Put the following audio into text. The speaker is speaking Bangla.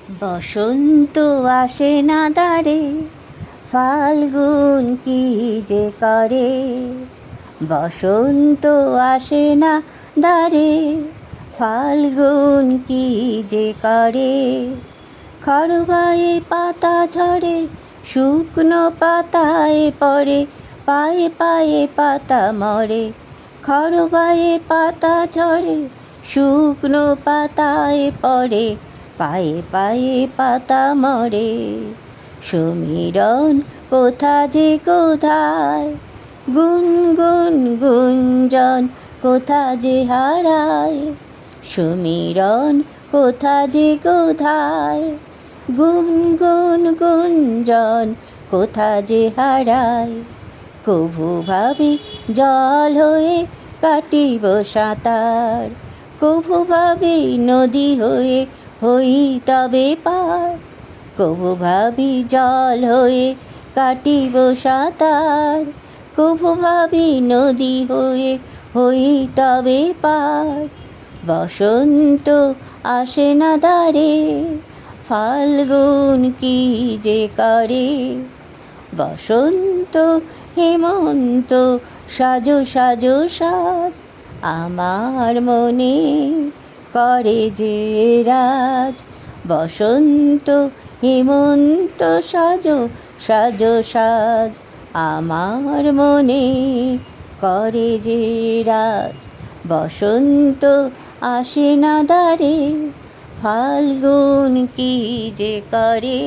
বসন্ত আসে না দ্বারে, ফাল্গুন কি যে করে। বসন্ত আসে না দ্বারে, ফাল্গুন কি যে করে। খড়বায়ে পাতা ঝরে, শুকনো পাতায় পড়ে, পায়ে পায়ে পাতা মরে। খড়বায়ে পাতা ঝরে, শুকনো পাতায় পড়ে, পায়ে পায়ে পাতা মরে। সমীরণ কোথা যে কোথায়, গুনগুন গুঞ্জন কোথা যে হারায়। সমীরণ কোথা যে কোথায়, গুনগুন গুঞ্জন কোথা যে হারায়। কভু ভাবি জল হয়ে কাটিব সাঁতার, কভু ভাবি নদী হয়ে হই তবে পার। কভু ভাবি জল হয়ে কাটিব সাঁতার, কভু ভাবি নদী হয়ে হই তবে পার। বসন্ত আসে না দ্বারে, ফাল্গুন কি যে করে। বসন্ত হেমন্ত সাজো সাজো সাজ, আমার মনে করে যে রাজ। বসন্ত হেমন্ত সাজো সাজো সাজ, আমার মনে করে যে রাজ। বসন্ত আসে না দ্বারে, ফাল্গুন কি যে করে।